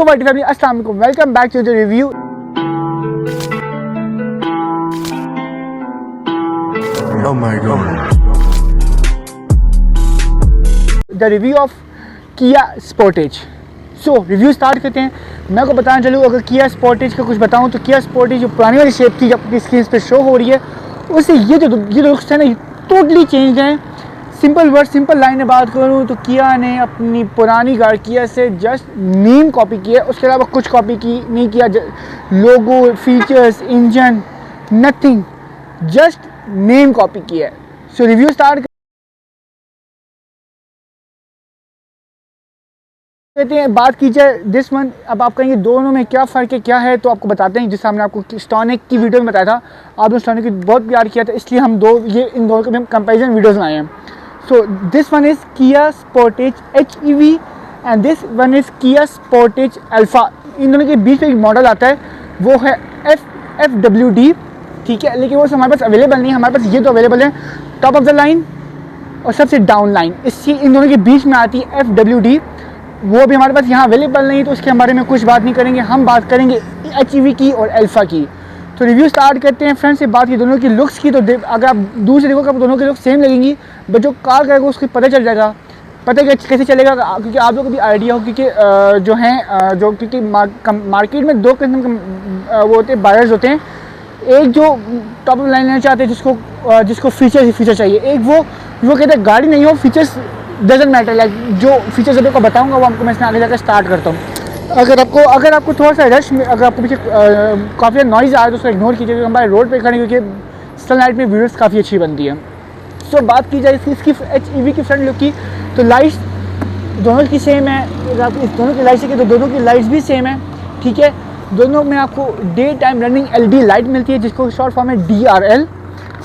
तो वाइटी फैमिली अस्सलाम वालेकुम, welcome back to the review. Oh my God. The review of Kia Sportage. So review start करते हैं। मैं को बताना चलूँ, अगर किया स्पोर्टेज का कुछ बताऊँ तो किया स्पोर्टेज जो पुरानी वाली शेप थी अपनी स्क्रीन पे शो हो रही है, उससे ये लुक्स है ना, टोटली चेंज हैं। सिंपल वर्ड सिंपल लाइन में बात करूँ तो किया ने अपनी पुरानी गाड़ी किया से जस्ट नेम कॉपी किया, उसके अलावा कुछ कॉपी की नहीं किया। Logo, features, engine, nothing, just name copy किया है। सो रिव्यू स्टार्ट कहते हैं। बात की जाए दिस वन, अब आप कहेंगे दोनों में क्या फ़र्क है, क्या है, तो आपको बताते हैं। जिस हमने आपको स्टॉनिक की वीडियो में बताया था, आपने स्टॉनिक की बहुत प्यार किया था, इसलिए हम इन दोनों के कंपेरिजन वीडियोस बनाए हैं। So this one is Kia Sportage HEV and this one is Kia Sportage Alpha. इन दोनों के बीच में एक मॉडल आता है, वो है FWD, ठीक है, लेकिन वो हमारे पास अवेलेबल नहीं है। हमारे पास ये तो अवेलेबल है, टॉप ऑफ द लाइन और सबसे डाउन लाइन। इसकी इन दोनों के बीच में आती है FWD, वो भी हमारे पास यहाँ अवेलेबल नहीं, तो उसके बारे में कुछ बात नहीं करेंगे। हम बात करेंगे HEV की और अल्फ़ा की। तो रिव्यू स्टार्ट करते हैं। फ्रेंड्स से बात की दोनों की लुक्स की, तो अगर आप दूर से देखोगे दोनों की लुक्स सेम लगेंगी, बट जो कार करेगा उसको पता चल जाएगा, पता कैसे चलेगा, क्योंकि आप लोगों को भी आइडिया हो, क्योंकि जो हैं क्योंकि मार्केट में दो किस्म के वो होते हैं, बायर्स होते हैं। एक जो टॉप ऑफ लाइन लेना चाहते हैं, जिसको फीचर चाहिए। एक वो कहते हैं गाड़ी नहीं हो, फीचर्स डजंट मैटर। लाइक जो फीचर्स अभी को बताऊंगा वो आपको मैं इसमें आगे जाकर स्टार्ट करता हूँ। अगर आपको थोड़ा सा रश में, अगर आपको पीछे काफ़ी नॉइज़ आ रहा है तो उसको इग्नोर कीजिए, क्योंकि हमारे रोड पे खड़े, क्योंकि सनलाइट में वीडियोस काफ़ी अच्छी बनती है। सो बात की जाए इसकी HEV की फ्रंट लुक की, तो लाइट्स दोनों की सेम है। अगर आप इस दोनों की लाइट्स देखिए तो दोनों की लाइट्स भी सेम है, ठीक है। दोनों में आपको day time running LED light मिलती है, जिसको शॉर्ट फॉर्म में DRL,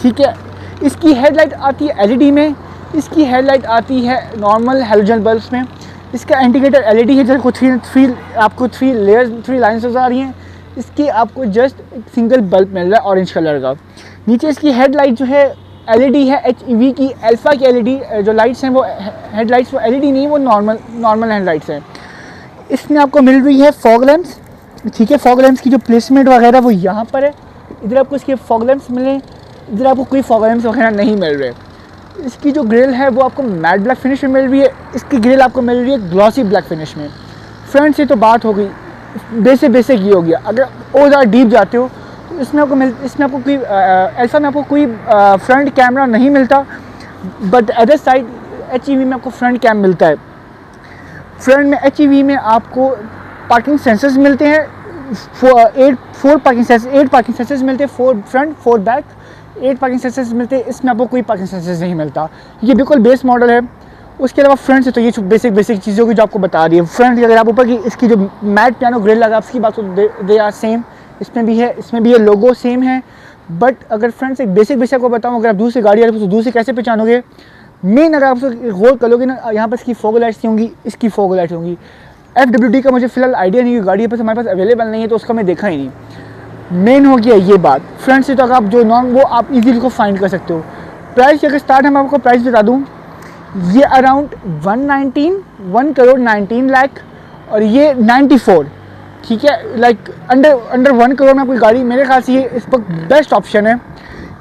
ठीक है। इसकी हेडलाइट आती है LED में, इसकी हेडलाइट आती है नॉर्मल हेलोजन बल्ब्स में। इसका इंडिकेटर LED है, जिसको थ्री लाइन्स आ रही हैं। इसकी आपको जस्ट एक सिंगल बल्ब मिल रहा है ऑरेंज कलर का। नीचे इसकी हेडलाइट जो है LED है HEV की। अल्फ़ा की LED जो लाइट्स हैं, वो हेडलाइट्स वो LED नहीं, वो नॉर्मल हेडलाइट्स हैं। इसमें आपको मिल रही है फॉग लैंप्स, ठीक है। फॉग लैंप्स की जो प्लेसमेंट वगैरह वो यहाँ पर है। इधर आपको इसके फॉग लैंप्स मिले, इधर आपको कोई फॉग लैंप्स वगैरह नहीं मिल रहे। इसकी जो ग्रिल है वो आपको मैट ब्लैक फिनिश में मिल रही है, इसकी ग्रिल आपको मिल रही है ग्लॉसी ब्लैक फिनिश में। फ्रंट से तो बात हो गई, बेसिक ये हो गया। अगर और ज़्यादा डीप जाते हो तो इसमें आपको कोई अल्फ़ा में आपको कोई फ्रंट कैमरा नहीं मिलता, बट अदर साइड HEV में आपको फ्रंट कैम मिलता है। फ्रंट में HEV में आपको पार्किंग सेंसर्स मिलते हैं, 8 पार्किंग सेंसर्स मिलते हैं, 4 फ्रंट 4 बैक, 8 पार्किंग सेंसर्स मिलते हैं। इसमें आपको कोई पार्किंग सेंसर्स नहीं मिलता, ये बिल्कुल बेस मॉडल है। उसके अलावा फ्रंट से तो ये बेसिक चीज़ों की जो आपको बता रही है। फ्रंट की अगर आप ऊपर की इसकी जो मैट पियानो ग्रिल लगा उसकी बात तो दे आर सेम, इसमें भी है, लोगो सेम है। बट अगर फ्रंट से बेसिक को बताऊँ, अगर आप दूर से गाड़ी आ रही हो तो दूर से कैसे पहचानोगे, मेन अगर आप गौर करोगे ना, यहाँ पर इसकी फॉग लाइट्स होंगी, इसकी फॉग लाइट्स होंगी। FWD का मुझे फिलहाल आइडिया नहीं, गाड़ी पर हमारे पास अवेलेबल नहीं है, तो उसका मैं देखा ही नहीं। मेन हो गया ये बात। फ्रंट से तो अगर आप जो वो आप इजीली को फाइंड कर सकते हो। प्राइस अगर स्टार्ट है, मैं आपको प्राइस बता दूँ, ये अराउंड 1 करोड़ 19 लाख और ये 94, ठीक है। लाइक अंडर 1 करोड़ में आपकी गाड़ी, मेरे ख्याल से ये इस वक्त बेस्ट ऑप्शन है।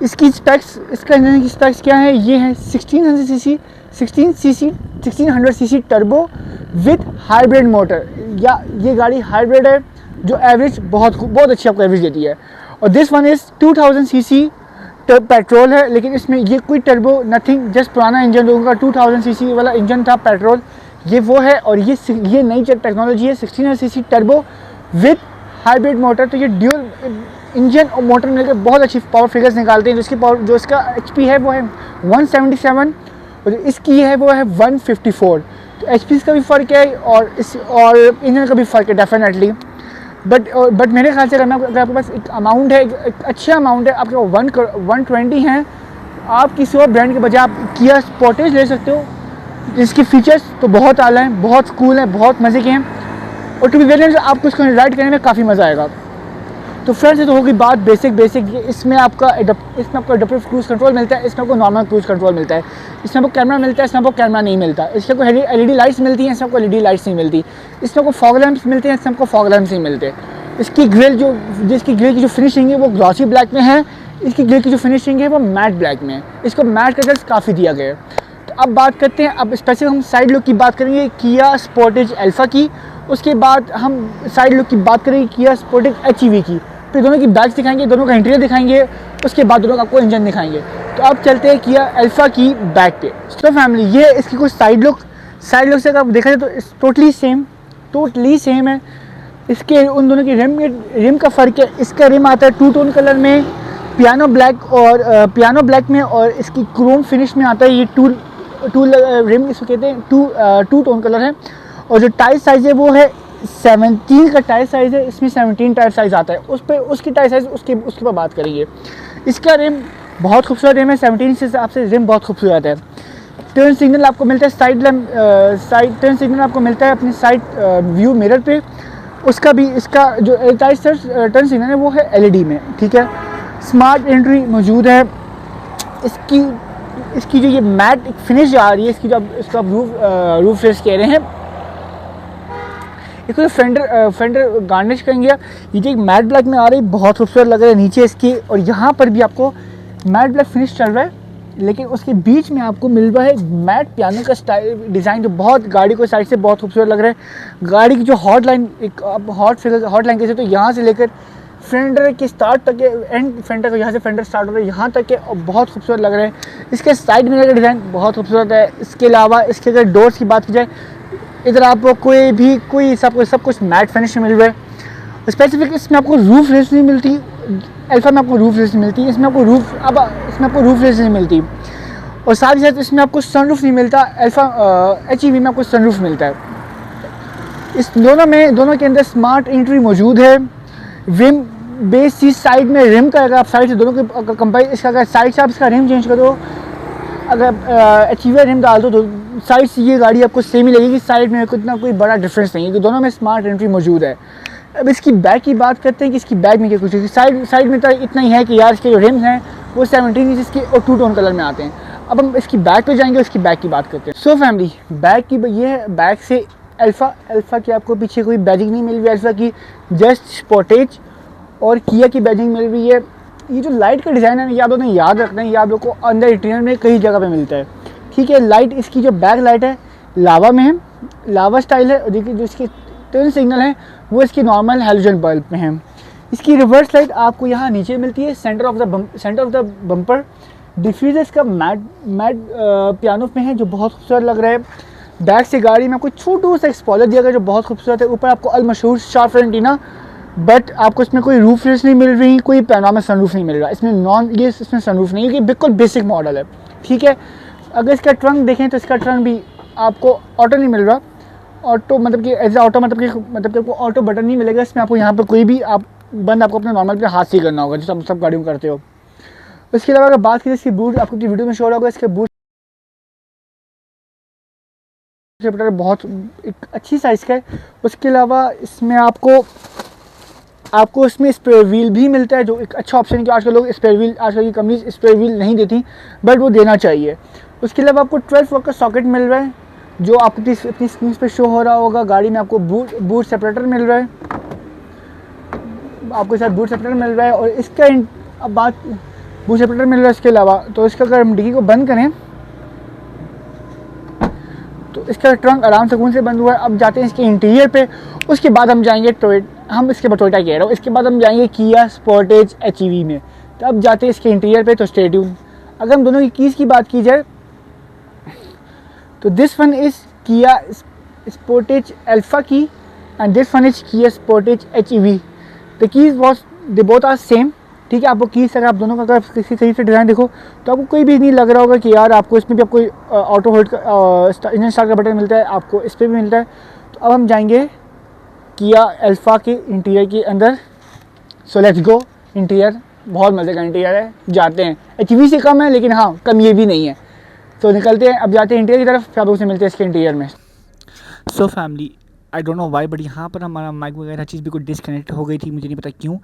इसकी स्पेक्स, इसका इंजन की स्पेक्स क्या है, ये है 1600 CC turbo with hybrid motor, या ये गाड़ी हाइब्रिड है, जो एवरेज बहुत अच्छी आपको एवरेज देती है। और this one is 2000 CC petrol है, लेकिन इसमें ये कोई टर्बो नथिंग, जस्ट पुराना इंजन लोगों का 2000 सीसी वाला इंजन था पेट्रोल, ये वो है। और ये नई टेक्नोलॉजी है 1600 CC turbo with hybrid motor. तो ये ड्यूल इंजन और मोटर मिलकर बहुत अच्छी पावर फिगर्स निकालते हैं। जो इसका HP है वो है 177 और जो इसकी है वो है 154। तो HP का भी फ़र्क है और इंजन का भी फ़र्क है डेफिनेटली। बट मेरे ख्याल से अगर आपके पास एक अमाउंट है, एक अच्छा अमाउंट है, आपके 120 हैं, आप किसी और ब्रांड के बजाय आप किया स्पोर्टेज ले सकते हो। इसके फीचर्स तो बहुत आला हैं, बहुत कूल हैं, बहुत मज़े के हैं, और टू बी वेरी ऑनेस्ट आपको इसको राइड करने में काफ़ी मज़ा आएगा। तो फ्रेंड्स ये तो होगी बात बेसिक इसमें आपका एडेप्टिव क्रूज कंट्रोल मिलता है, इसमें आपको नॉर्मल क्रूज कंट्रोल मिलता है, इसमें आपको कैमरा मिलता है, इसमें आपको कैमरा नहीं मिलता, इसमें आपको एलईडी लाइट्स मिलती हैं, इसमें आपको एलईडी लाइट्स नहीं मिलती, इसमें आपको फॉग लैंप्स मिलते हैं, इसमें आपको फॉग लैंप्स नहीं मिलते। इसकी ग्रिल की जो फिनिशिंग है वो ग्लॉसी ब्लैक में है, इसकी ग्रिल की जो फिनिशिंग है वो मैट ब्लैक में है, इसको मैट कलर्स काफ़ी दिया गया है। तो अब बात करते हैं, अब स्पेसिफिक हम साइड लुक की बात करेंगे किया स्पोर्टेज अल्फा की, उसके बाद हम साइड लुक की बात करेंगे किया स्पोर्टेज एचईवी की, फिर दोनों की बैक्स दिखाएंगे, दोनों का इंटीरियर दिखाएंगे, उसके बाद दोनों का आपको इंजन दिखाएंगे। तो अब चलते हैं किया अल्फा की बैक पे। तो फैमिली ये इसकी कुछ साइड लुक से अगर आप देखा जाए तो टोटली सेम है। इसके उन दोनों की रिम का फ़र्क है, इसका रिम आता है टू टोन कलर में, पियानो ब्लैक में, और इसकी क्रोम फिनिश में आता है। ये टू रिम इसको कहते हैं, टू टोन कलर है। और जो टायर साइज़ है वो है 17 का टायर साइज़ है, इसमें 17 टायर साइज़ आता है। उसकी टायर साइज़ उसके पर बात करेंगे। इसका रिम बहुत खूबसूरत रिम है, 17 से हिसाब से रिम बहुत खूबसूरत है। टर्न सिग्नल आपको मिलता है टर्न सिग्नल आपको मिलता है अपनी साइड व्यू मिरर पे। उसका भी इसका जो टर्न सिग्नल है वो है एलईडी में, ठीक है। स्मार्ट एंट्री मौजूद है। इसकी जो ये मैट फिनिश आ रही है, इसकी जो इसका रूफ रेस कह रहे हैं, इसको फेंडर गार्निश करेंगे। ये जो एक मैट ब्लैक में आ रही है, बहुत खूबसूरत लग रहा है नीचे इसकी, और यहाँ पर भी आपको मैट ब्लैक फिनिश चल रहा है, लेकिन उसके बीच में आपको मिल रहा है मैट पियानो का स्टाइल डिज़ाइन, जो बहुत गाड़ी को साइड से बहुत खूबसूरत लग रहा है। गाड़ी की जो हॉट लाइन कैसे, तो यहाँ से लेकर फेंडर के स्टार्ट तक के एंड फेंडर को, यहाँ से फेंडर स्टार्ट हो रहा है यहाँ तक के, और बहुत खूबसूरत लग रहे हैं। इसके साइड मिरर का डिज़ाइन बहुत खूबसूरत है। इसके अलावा इसके अगर डोर्स की बात की जाए, इधर आपको कोई सब कुछ मैट फिनिश मिल रहा है। स्पेसिफिक इसमें आपको रूफ रेस नहीं मिलती, अल्फा में आपको रूफ रेस नहीं मिलती, इसमें आपको रूफ रेस नहीं मिलती, और साथ ही साथ इसमें आपको सनरूफ नहीं मिलता। अल्फा एचईवी में आपको सनरूफ मिलता है। इस दोनों के अंदर स्मार्ट एंट्री मौजूद है। रिम बेस चीज़ साइड में रिम का, अगर आप साइड से दोनों के कंपेयर, इसका अगर साइड से आप इसका रिम चेंज कर दो, अगर एचईवी रिम डाल दो तो साइड से ये गाड़ी आपको सेम ही लगेगी, साइड में इतना कोई बड़ा डिफरेंस नहीं है, दोनों में स्मार्ट एंट्री मौजूद है। अब इसकी बैक की बात करते हैं कि इसकी बैक में क्या कुछ है। साइड में तो इतना ही है कि यार इसके जो रिम्स हैं वो 17 इंच के और 2 टोन कलर में आते हैं। अब हम इसकी बैक पे जाएंगे, उसकी बैक की बात करते हैं। सो फैमिली, बैक की ये है, बैक से अल्फा की आपको पीछे कोई बैजिंग नहीं मिल रही है, अल्फा की जस्ट स्पोर्टेज और किया की बैजिंग मिल रही है। ये जो लाइट का डिज़ाइन है, ये आप लोग याद रखना है, ये आप लोग को अंदर इंटीरियर में कई जगह पे मिलता है, ठीक है। लाइट इसकी जो बैक लाइट है लावा में है, लावा स्टाइल है, और देखिए जो इसके टर्न सिग्नल है वो इसकी नॉर्मल हैलोजन बल्ब में है। इसकी रिवर्स लाइट आपको यहाँ नीचे मिलती है, centre of the bumper. Diffuser इसका मैट पियानो में है, जो बहुत खूबसूरत लग रहा है। बैक से गाड़ी में आपको छोटू सा स्पॉइलर दिया गया जो बहुत खूबसूरत है। ऊपर आपको अलमशहूर शार्प फ्रंट एंटीना, बट आपको इसमें कोई रूफ रेस नहीं मिल रही, कोई पैनोरामा सनरूफ नहीं मिल रहा। इसमें सनरूफ नहीं है, ये बिल्कुल बेसिक मॉडल है, ठीक है। अगर इसका ट्रंक देखें तो इसका ट्रंक भी आपको ऑटो नहीं मिल रहा, ऑटो मतलब कि एज ऑटो मतलब कि आपको ऑटो बटन नहीं मिलेगा इसमें। आपको यहाँ पर कोई भी बंद आपको अपने नॉर्मल पे हाथ से करना होगा, जैसे सब गाड़ियों में करते हो। इसके अलावा अगर बात करें इसकी बूट, आपको अपनी वीडियो में शो होगा, इसके बूट बहुत एक अच्छी साइज़ का है। उसके अलावा इसमें आपको इसमें स्पेयर व्हील भी मिलता है, जो एक अच्छा ऑप्शन है कि आजकल लोग आजकल की कंपनी स्पेयर व्हील नहीं देती, बट वो देना चाहिए। उसके अलावा आपको 12 वोल्ट का सॉकेट मिल रहा है, जो आपको अपनी स्क्रीन पे शो हो रहा होगा। गाड़ी में आपको बूट सेपरेटर मिल रहा है, आपके साथ बूट सेपरेटर मिल रहा है। और इसका अब बात बूट सेपरेटर मिल रहा है। इसके अलावा तो इसका अगर हम डिक्की को बंद करें तो इसका ट्रंक आराम से से बंद हुआ है। अब जाते हैं इसके इंटीरियर पे, उसके बाद हम जाएंगे टोयोटा कह रहा हूँ, इसके बाद हम जाएंगे किया स्पोर्टेज एचईवी में। तो अब जाते हैं इसके इंटीरियर पे, तो स्टे ट्यून। अगर हम दोनों की कीज़ की बात की जाए तो this one is Kia Sportage Alpha की and this one is Kia Sportage HEV. The keys they both are same, ठीक है। आपको कीज़ अगर आप दोनों का अगर किसी सही से डिज़ाइन देखो तो आपको कोई भी नहीं लग रहा होगा कि यार आपको इसमें भी आपको ऑटो होल्ड का इंजन स्टार्ट का बटन मिलता है, आपको इस पर भी मिलता है। तो अब हम जाएंगे किया अल्फा के इंटीरियर के अंदर। So let's go. इंटीरियर बहुत मज़े का इंटीरियर है, जाते हैं। एचईवी से कम है, लेकिन हाँ कम ये भी नहीं है। तो निकलते हैं, अब जाते हैं इंटीरियर की तरफ, फिर आप उसे मिलते हैं इसके इंटीरियर में। So family, I don't know why, but यहाँ पर हमारा माइक वगैरह चीज़ बिल्कुल डिसकनेक्ट हो गई थी, मुझे नहीं पता क्यों।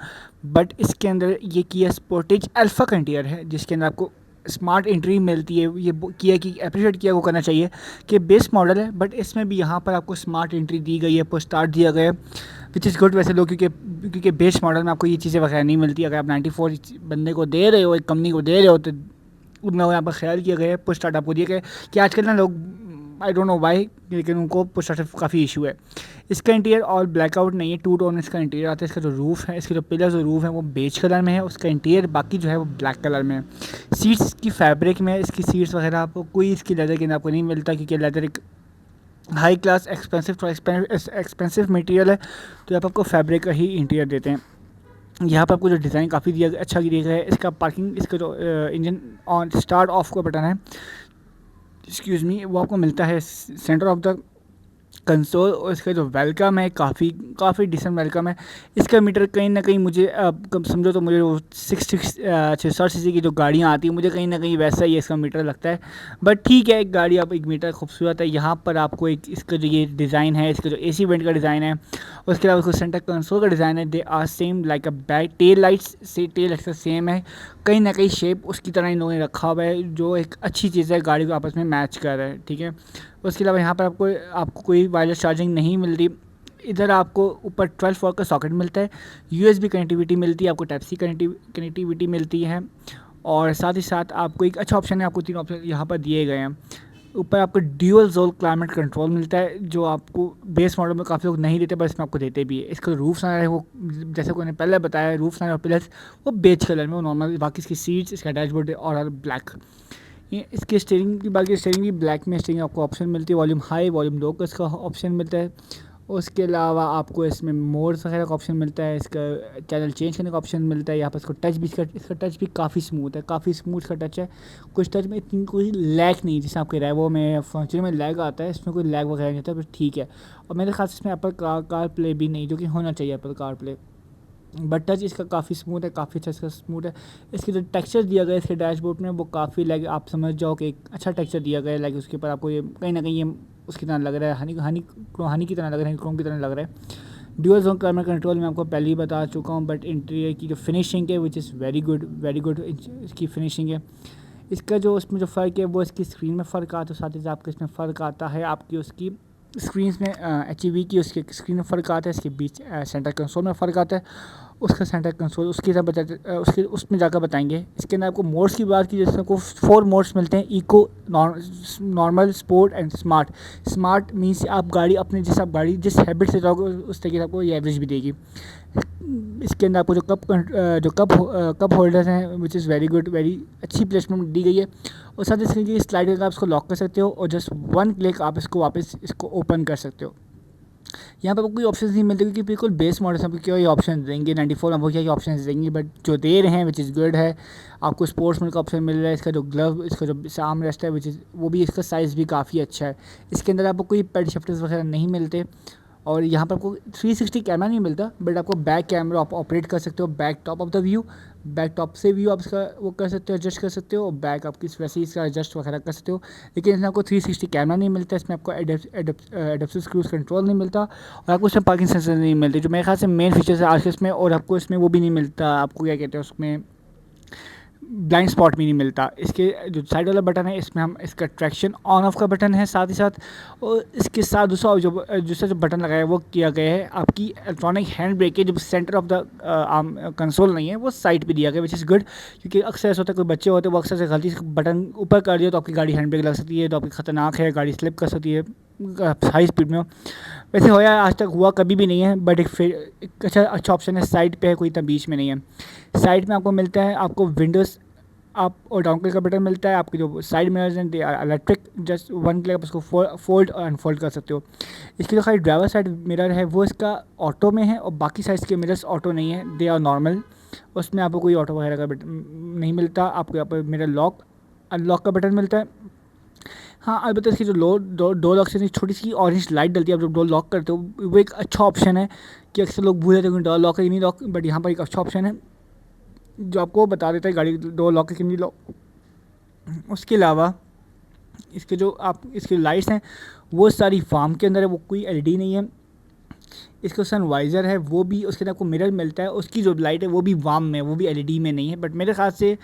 बट इसके अंदर ये किया स्पोर्टेज अल्फ़ा का इंटीरियर है, जिसके अंदर आपको स्मार्ट एंट्री मिलती है। ये किया कि अप्रिशिएट किया वो करना चाहिए कि बेस मॉडल है, बट इसमें भी यहाँ पर आपको स्मार्ट एंट्री दी गई है, पुश स्टार्ट दिया गया है, विच इज़ गुड वैसे लोग, क्योंकि बेस मॉडल में आपको ये चीज़ें वगैरह नहीं मिलती। अगर आप 94 बंदे को दे रहे हो, एक कंपनी को दे रहे हो, तो उतना यहाँ पर ख्याल किया गया है। पुश स्टार्ट आपको दिया गया है कि आजकल ना लोग, आई डोंट नो वाई, लेकिन उनको पुश स्टार्ट से काफ़ी इशू है। इसका इंटीरियर ऑल ब्लैकआउट नहीं है, टू टोन इसका इंटीरियर आता है। इसका जो रूफ़ है, इसके जो पिलर जो रूफ़ है वो बेज कलर में है, उसका इंटीरियर बाकी जो है वो ब्लैक कलर में है। सीट्स की फैब्रिक में इसकी सीट्स वगैरह आपको कोई इसकी लेदर के अंदर आपको नहीं मिलता, क्योंकि लेदर एक हाई क्लास एक्सपेंसिव मटेरियल है, तो आप आपको फैब्रिक का ही इंटीरियर देते हैं। यहाँ पर आपको जो डिज़ाइन काफ़ी अच्छा दिया गया है। इसका पार्किंग, इसका जो इंजन ऑन स्टार्ट ऑफ का बटन है, एक्सक्यूज़ मी, वो आपको मिलता है सेंटर ऑफ द कंसोल। और इसका जो वेलकम है काफ़ी डिसेंट वेलकम है। इसका मीटर कहीं ना कहीं मुझे कम समझो तो मुझे वो 60 सीसी की जो गाड़ियाँ आती हैं, मुझे कहीं ना कहीं वैसा ही इसका मीटर लगता है। बट ठीक है, एक गाड़ी आप एक मीटर खूबसूरत है। यहाँ पर आपको एक इसका जो ये डिज़ाइन है, इसका जो AC वेंट का डिज़ाइन है, उसके अलावा उसको सेंटर कंसोल का डिज़ाइन है, they are same like a back. Tail lights से टेल लाइट्स का सेम है, कहीं ना कहीं शेप उसकी तरह इन लोगों ने रखा हुआ है, जो एक अच्छी चीज़ है, गाड़ी को आपस में मैच कर रहा है, ठीक है। उसके अलावा यहाँ पर आपको कोई वायरलेस चार्जिंग नहीं मिलती। इधर आपको ऊपर 12 वोल्ट का सॉकेट मिलता है, USB कनेक्टिविटी मिलती है, आपको टाइप सी कनेक्टिविटी मिलती है, और साथ ही साथ आपको एक अच्छा ऑप्शन है, आपको 3 ऑप्शन यहाँ पर दिए गए हैं। ऊपर आपको ड्यूअल जोन क्लाइमेट कंट्रोल मिलता है, जो आपको बेस मॉडल में काफ़ी लोग नहीं देते, पर इसमें आपको देते भी है। इसका रूफ साइड है वो, जैसे को मैंने पहले बताया, रूफ साइड और पिलर्स वो बेज कलर में, वो नॉर्मल। बाकी इसकी सीट्स, इसका डैशबोर्ड और ब्लैक। ये इसके स्टीयरिंग की बाकी स्टीयरिंग भी ब्लैक में स्टीयरिंग आपको ऑप्शन मिलती है, वॉल्यूम हाई वॉल्यूम लो का इसका ऑप्शन मिलता है। उसके अलावा आपको इसमें मोड्स वगैरह का ऑप्शन मिलता है, इसका चैनल चेंज करने का ऑप्शन मिलता है। यहाँ पर इसको टच भी, इसका टच भी काफ़ी स्मूथ है, काफ़ी स्मूथ का टच है। कुछ टच में इतनी कोई लैग नहीं, जैसे आपके रेवो में फॉर्च्यूनर में लैग आता है, इसमें कोई लैग वगैरह नहीं होता, पर ठीक है। और मेरे ख्याल से इसमें एप्पल कार प्ले भी नहीं, जो कि होना चाहिए Apple car play, but touch इसका काफ़ी स्मूथ है, काफ़ी अच्छा इसका स्मूथ है। इसके जो टेक्सचर दिया गया है इसके डैशबोर्ड में, वो काफ़ी लाइक आप समझ जाओ कि एक अच्छा टेक्सचर दिया गया है। लाइक उसके ऊपर आपको ये कहीं ना कहीं ये उसकी तरह लग रहा है, हनी की तरह लग रहा है, क्रोम की तरह लग रहा है। ड्यूअल जोन क्लाइमेट कंट्रोल में आपको पहले ही बता चुका हूँ, बट इंटीरियर की जो फिनिशिंग है विच इज़ वेरी गुड इसकी फिनिशिंग है। इसका जो उसमें जो फ़र्क है वो इसकी स्क्रीन में फ़र्क आता है, साथ ही साथ आपको इसमें फ़र्क आता है आपकी उसकी स्क्रीन में HEV की उसकी स्क्रीन में फ़र्क आता है, इसके बीच सेंटर कंसोल में फ़र्क आता है। उसका सेंटर कंसोल उसकी तरह उसके उसमें जाकर बताएंगे। इसके अंदर आपको मोड्स की बात की, जैसे आपको 4 मोड्स मिलते हैं, eco, normal, sport and smart. Smart means आप गाड़ी अपने जिस हैबिट से जाओगे उस तरीके से आपको ये एवरेज भी देगी। इसके अंदर आपको जो कप होल्डर्स हैं which is very good, very अच्छी प्लेसमेंट दी गई है। और साथ इसके स्लाइड करके आप इसको लॉक कर सकते हो, और जस्ट 1 क्लिक आप इसको वापस इसको ओपन कर सकते हो। यहाँ पर कोई ऑप्शन नहीं मिलते, क्योंकि बिल्कुल बेस मॉडल से आपको क्या ये ऑप्शन देंगे, 94 में वो क्या ऑप्शन देंगे, बट जो दे रहे हैं विच इज़ गुड है। आपको स्पोर्ट्स मोड का ऑप्शन मिल रहा है, इसका जो ग्लव, इसका जो आर्म रेस्ट है विच इज़ वो भी, इसका साइज़ भी काफ़ी अच्छा है। इसके अंदर आपको कोई पेड शिफ्टर्स वगैरह नहीं मिलते, और यहाँ पर आपको 360 कैमरा नहीं मिलता, बट आपको बैक कैमरा आप ऑपरेट कर सकते हो, back top of the view, back top से व्यू आप इसका वो कर सकते हो, एडजस्ट कर सकते हो, और बैक आपकी वैसे ही इसका एडजस्ट वगैरह कर सकते हो। लेकिन इसमें आपको 360 कैमरा नहीं मिलता, इसमें आपको एडेप्टिव क्रूज कंट्रोल नहीं मिलता, और आपको इसमें पार्किंग सेंसर नहीं मिलते, जो मेरे ख्याल से मेन फीचर्स है आज के इसमें। और आपको इसमें वो भी नहीं मिलता, आपको क्या कहते हैं उसमें, ब्लाइंड स्पॉट भी नहीं मिलता। इसके जो साइड वाला बटन है, इसमें हम इसका ट्रैक्शन ऑन ऑफ का बटन है, साथ ही साथ और इसके साथ दूसरा जो बटन लगाया है वो किया गया है आपकी इलेक्ट्रॉनिक हैंड ब्रेक के, जब सेंटर ऑफ द कंसोल नहीं है, वो साइड पे दिया गया, विच इज़ गुड। क्योंकि अक्सर ऐसा होता है, कोई बच्चे होते हैं वो अक्सर से गलती से बटन ऊपर कर दिया तो आपकी गाड़ी हैंड ब्रेक लग सकती है, तो आपकी ख़तरनाक है, गाड़ी स्लिप कर सकती है हाई स्पीड में हो। वैसे होया आज तक हुआ कभी भी नहीं है, बट एक अच्छा ऑप्शन है, साइड पे है, कोई इतना बीच में नहीं है। साइड में आपको मिलता है, आपको विंडोज़ अप और डाउन क्लिक का बटन मिलता है। आपके जो साइड मिरर्स हैं दे इलेक्ट्रिक, जस्ट 1 क्लिक आप उसको फोल्ड और अनफोल्ड कर सकते हो। इसकी जो खाली ड्राइवर साइड मिरर है वो इसका ऑटो में है, और बाकी साइड के मिरर्स ऑटो नहीं है, दे आर नॉर्मल। उसमें आपको कोई ऑटो वगैरह का बटन नहीं मिलता। आपको यहाँ पर मिरर लॉक अनलॉक का बटन मिलता है। हाँ, अलबत्ता इसकी जो डोर लॉक से छोटी सी ऑरेंज लाइट डलती है, आप जब डोर लॉक करते हो, वो एक अच्छा ऑप्शन है कि अक्सर लोग भूल जाते हैं डोर लॉक है कि नहीं लॉक, बट यहाँ पर एक अच्छा ऑप्शन है जो आपको बता देता है गाड़ी डोर लॉक है कि नहीं लॉक। उसके अलावा इसके जो आप इसके लाइट्स हैं वो सारी फार्म के अंदर है, वो कोई LED नहीं है। इसका सन वाइज़र है वो भी, उसके अंदर आपको मिरर मिलता है, उसकी जो लाइट है वो भी वार्म में, वो भी एलईडी में नहीं है, बट मेरे ख्याल से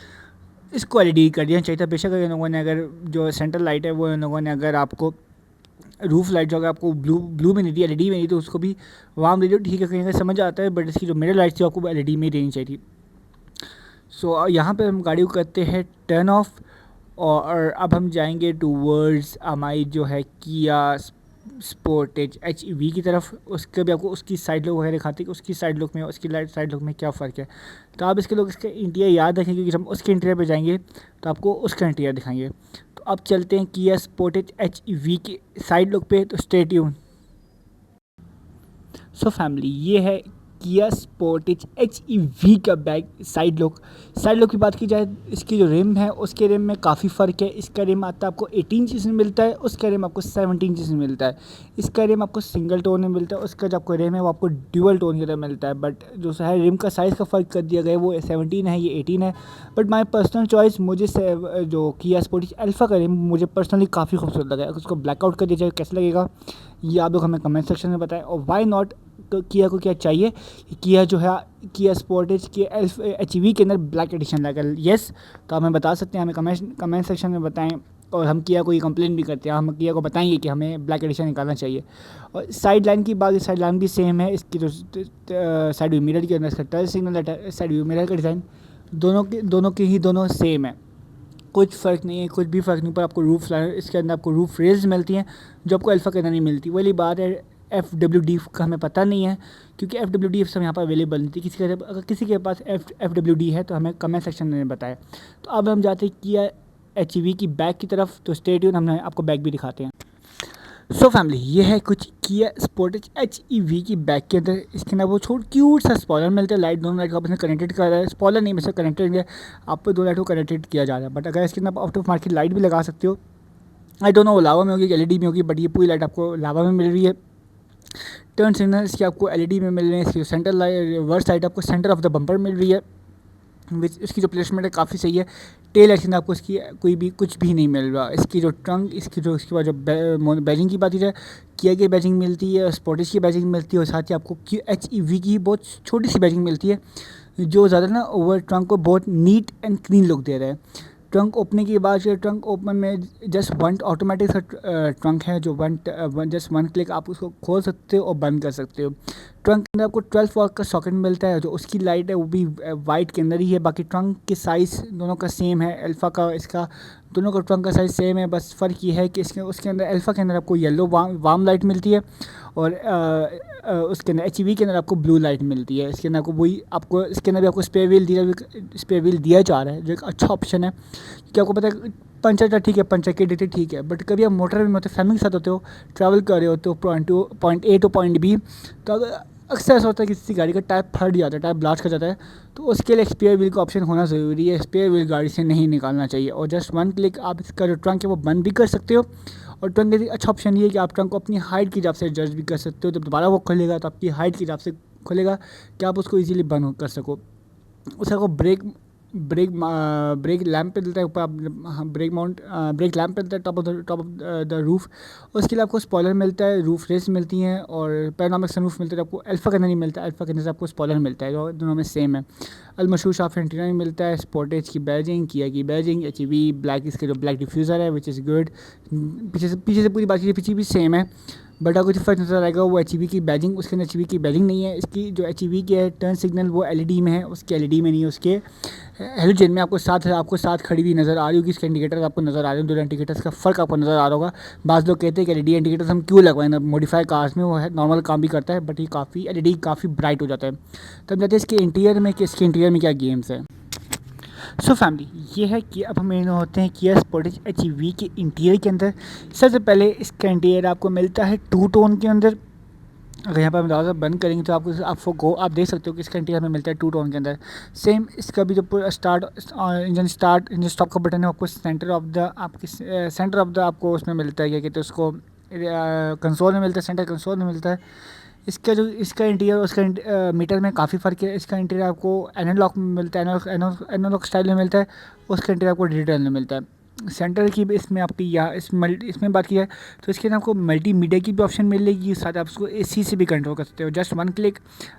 इसको एलईडी कर दिया चाहिए था। बेशक इन लोगों ने अगर जो सेंट्रल लाइट है वो इन लोगों ने अगर आपको रूफ लाइट जो अगर आपको ब्लू ब्लू में नहीं दी, एलईडी में नहीं, तो उसको भी वार्म दे दो, ठीक है, कहीं ना समझ आता है, बट इसकी जो मिरर लाइट थी आपको एलईडी में देनी चाहिए थी। सो यहाँ पे हम गाड़ी को करते हैं टर्न ऑफ, और अब हम जाएंगे टूवर्ड्स हमारी जो है किया स्पोर्टेज HEV की तरफ। उसके भी आपको उसकी साइड लुक वगैरह दिखाते हैं कि उसकी साइड लुक में उसकी साइड लुक में क्या फ़र्क है। तो आप इसके लोग इसके इंटीरियर याद रखें, क्योंकि जब हम उसके इंटीरियर पे जाएंगे तो आपको उसका इंटीरियर दिखाएंगे। तो अब चलते हैं किया स्पोर्टेज HEV की साइड लुक पे, तो स्टे ट्यून। सो फैमिली, ये है किया स्पोर्टेज HEV का back side look. Side look की बात की जाए, इसकी जो रिम है उसके रिम में काफ़ी फ़र्क है। इसका रिम आता है आपको 18 इंच में मिलता है, उसका रिम आपको 17 इंच में मिलता है। इसका रिम आपको सिंगल टोन में मिलता है, उसका जो आपको रिम है वो आपको ड्यूअल टोन की तरह मिलता है। बट जो है रिम का साइज़ का फ़र्क कर दिया गया है, वो 17 है, ये 18 है। बट माई पर्सनल चॉइस, मुझे जो किया स्पोर्टेज अल्फ़ा का रिम मुझे पर्सनली काफ़ी खूबसूरत लगा है। अगर उसको ब्लैकआउट कर दिया जाए कैसा लगेगा, ये आप लोग हमें कमेंट सेक्शन में बताएं। और वाई नॉट, तो किया को क्या चाहिए, किया जो है किया स्पोर्टेज के HEV के अंदर ब्लैक एडिशन लगा। येस, तो हमें बता सकते हैं, हमें कमेंट सेक्शन में बताएं। और हम किया को ये कंप्लेन भी करते हैं, हम किया को बताएंगे कि हमें ब्लैक एडिशन निकालना चाहिए। और साइड लाइन की बात, साइड लाइन भी सेम है। इसकी जो साइड व्यू मिरर के अंदर इसका टच सिग्नल है, साइड व्यू मिरर का डिज़ाइन दोनों सेम है, कुछ फ़र्क नहीं है, कुछ भी फ़र्क नहीं। पर आपको रूफ इसके अंदर आपको रूफ रेज मिलती हैं जो आपको अल्फ़ा के अंदर नहीं मिलती। वही बात है, FWD का हमें पता नहीं है, क्योंकि FWD सब यहाँ पर अवेलेबल नहीं थी। अगर किसी के पास FWD है तो हमें कमेंट सेक्शन में बताएं। तो अब हम जाते हैं किया HEV की बैक की तरफ, तो स्टे ट्यून, हम आपको बैक भी दिखाते हैं। सो फैमिली, ये है कुछ किया स्पोर्टेज HEV की बैक के अंदर। इसके अंदर वो क्यूट सा स्पॉइलर मिलता है, लाइट दोनों लाइट को आपने कनेक्टेड कर रहा है, स्पॉइलर नहीं वैसे कनेक्टेड है, आप दो लाइट को कनेक्टेड किया जा रहा है। बट अगर इसके अंदर आउट ऑफ मार्केट लाइट भी लगा सकते हो, आई डोंट नो वो लावा में होगी LED में होगी, बट ये पूरी लाइट आपको लावा में मिल रही है। टर्न सिग्नल इसकी आपको LED में मिल रहे हैं। इसकी सेंटर लाइट रिवर्स लाइट आपको सेंटर ऑफ द बम्पर मिल रही है, विच इसकी जो प्लेसमेंट है काफ़ी सही है। टेल एक्शन आपको इसकी कोई भी कुछ भी नहीं मिल रहा। इसकी जो ट्रंक, इसके बाद जो बैजिंग की बात की जाए, किया की बैजिंग मिलती है, स्पोर्टेज की बैजिंग मिलती है, और साथ ही आपको HEV की बहुत छोटी सी बैजिंग मिलती है, जो ज़्यादा ना ओवर ट्रंक को बहुत नीट एंड क्लीन लुक दे रहा है। ट्रंक ओपनिंग की बात करें, ट्रंक ओपन में जस्ट वन ऑटोमेटिक सा ट्रंक है, जो जस्ट वन क्लिक आप उसको खोल सकते हो और बंद कर सकते हो। ट्रंक के अंदर आपको 12 वॉट का सॉकेट मिलता है, जो उसकी लाइट है वो भी वाइट के अंदर ही है। बाकी ट्रंक के साइज़ दोनों का सेम है, अल्फ़ा का इसका, दोनों का ट्रंक का साइज़ सेम है। बस फ़र्क ये है कि उसके अंदर अल्फ़ा के अंदर आपको येलो वार्म लाइट मिलती है, और उसके अंदर HEV के अंदर आपको ब्लू लाइट मिलती है। इसके अंदर आपको इसके अंदर भी आपको स्पेयर व्हील दिया जा रहा है, जो एक अच्छा ऑप्शन है। क्योंकि आपको पता है पंचर का ठीक है, पंचर की देते ठीक है, बट कभी आप मोटर में होते, फैमिली के साथ होते हो, ट्रैवल कर रहे होते हो point A two point B, तो अगर अक्सर ऐसा होता है कि किसी गाड़ी का टायर फट जाता है, टायर ब्लास्ट कर जाता है, तो उसके लिए स्पेयर व्हील का ऑप्शन होना ज़रूरी है। स्पेयर व्हील गाड़ी से नहीं निकालना चाहिए, और जस्ट वन क्लिक आप इसका जो ट्रंक है वो बंद भी कर सकते हो। और ट्रंक का अच्छा ऑप्शन ये है कि आप ट्रंक को अपनी हाइट के हिसाब से एडजस्ट भी कर सकते हो। जब दोबारा वो खुलेगा तो आपकी हाइट के हिसाब से खुलेगा कि आप उसको ईजिली बंद कर सको। उसका को ब्रेक लैम्प पे मिलता है ऊपर, ब्रेक लैम्प पे मिलता है टॉप ऑफ द रूफ। उसके लिए आपको स्पॉइलर मिलता है, रूफ रेस मिलती हैं, और पैनोरामिक सनरूफ मिलता है। आपको अल्फ़ा के अंदर नहीं मिलता है, अल्फ़ा के अंदर से आपको स्पॉइलर मिलता है, जो दोनों में सेम है। अलमशहूर शाफ एंटीना में मिलता है, स्पोर्टेज की बैजिंग, किया की बैजिंग, HEV ब्लैक, इसके जो ब्लैक डिफ्यूज़र है विच इज़ गुड। पीछे से पूरी बात कीजिए, पीछे भी सेम है, बट आपको जो फर्क नज़र आएगा वो HEV की बैजिंग, उसके अंदर HEV की बैजिंग नहीं है। इसकी जो HEV की है टर्न सिग्नल वो LED में है, उसके LED में नहीं है। उसके हेलोजन में आपको साथ खड़ी हुई नज़र आ रही होगी। इसके इंडिकेटर्स आपको नज़र आ रहे हैं, दो इंडिकेटर्स का फ़र्क आपको नज़र आ रहा होगा। बाज़ लोग कहते हैं कि LED इंडिकेटर्स हम क्यों लगवाएं ना, मॉडिफाई कार्स में वो है नॉर्मल काम भी करता है, बट ये काफ़ी LED काफ़ी ब्राइट हो जाता है। तब जाते हैं इसके इंटीरियर में कि इसके इंटीरियर में क्या गेम्स है। सो फैमिली, ये है कि अब हम इन होते हैं किया स्पोर्टेज HEV के इंटीरियर के अंदर। सबसे पहले इसका इंटीरियर आपको मिलता है 2 टोन के अंदर। अगर यहाँ पर हम दरवाज़ा बंद करेंगे तो आप देख सकते हो कि इसका इंटीरियर में मिलता है 2 टोन के अंदर। सेम इसका भी जो इंजन स्टॉप का बटन है, आपको सेंटर ऑफ द आपको उसमें मिलता है, क्या कहते हैं उसको, कंसोल में मिलता है, सेंटर कंसोल में मिलता है। इसका इंटीरियर उसका मीटर में काफ़ी फ़र्क है। इसका इंटीरियर आपको एनालॉग में मिलता है, एनालॉग स्टाइल में मिलता है, उसका इंटीरियर आपको डिजिटल में मिलता है। सेंटर की इसमें आपकी यहाँ इसमें बात की जाए तो इसके अंदर आपको मल्टीमीडिया की भी ऑप्शन मिलेगी, साथ आप इसको एसी से भी कंट्रोल कर सकते हो। जस्ट वन क्लिक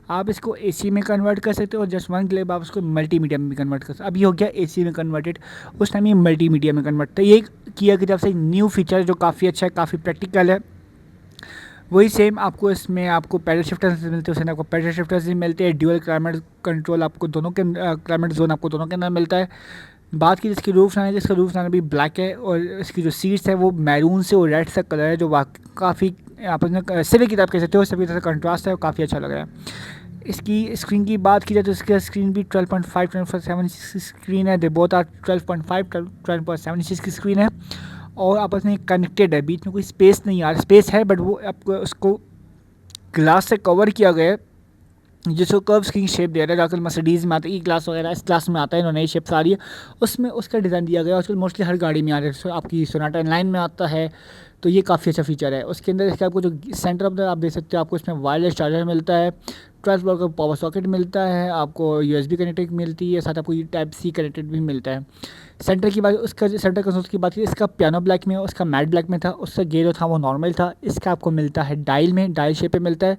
आप इसको एसी में कन्वर्ट कर सकते हो और जस्ट वन क्लिक आप इसको मल्टीमीडिया में भी कन्वर्ट कर सकते हो। अभी हो गया एसी में कन्वर्टेड, उस टाइम ये मल्टीमीडिया में कन्वर्ट। तो ये किया की तरफ से एक न्यू फीचर जो काफ़ी अच्छा है, काफ़ी प्रैक्टिकल है। वही सेम आपको इसमें आपको पैडल शिफ्टर्स मिलते हैं, उसमें आपको पैडल शिफ्टर्स भी मिलते हैं। ड्यूअल क्लाइमेट कंट्रोल आपको दोनों के क्लाइमेट जोन आपको दोनों के अंदर मिलता है। बात की जिसकी रूफ लाइन है, जिसका रूफ लाइन भी ब्लैक है और इसकी जो सीट्स है वो मैरून से और रेड से कलर है, जो काफ़ी आप सिविक की तरफ कह सकते हो, सभी तरह कंट्रास्ट है और काफ़ी अच्छा लग रहा है। इसकी स्क्रीन की बात की जाए तो इसका स्क्रीन भी 12.5 12.7 की स्क्रीन है। दे बोथ आर 12.5 12.7 इंच की स्क्रीन है और आपस में कनेक्टेड है, बीच में कोई स्पेस नहीं आ रहा, स्पेस है बट वो आपको उसको ग्लास से कवर किया गया है जिसको कर्व स्क्रीन शेप दे रहा है। आजकल मर्सिडीज़ में आता है, ई क्लास वगैरह इस क्लास में आता है, इन्होंने नई शेप्स आ रही है, उसमें उसका डिज़ाइन दिया गया है। आजकल मोस्टली हर गाड़ी में आ रहा है, आपकी सोनाटा इनलाइन में आता है, तो ये काफ़ी अच्छा फीचर है। उसके अंदर इसके आपको जो सेंटर ऑफ द आप देख सकते हो, आपको इसमें वायरलेस चार्जर मिलता है, 12 वोल्ट का पावर सॉकेट मिलता है, आपको यूएसबी कनेक्टेड मिलती है, साथ आपको टाइप सी कनेक्टेड भी मिलता है। सेंटर की बात, उसका सेंटर कंसोल की बात की, इसका पियानो ब्लैक में, उसका मैट ब्लैक में था, उसका गेयर था वो नॉर्मल था। इसका आपको मिलता है डायल में, डायल शेप पे मिलता है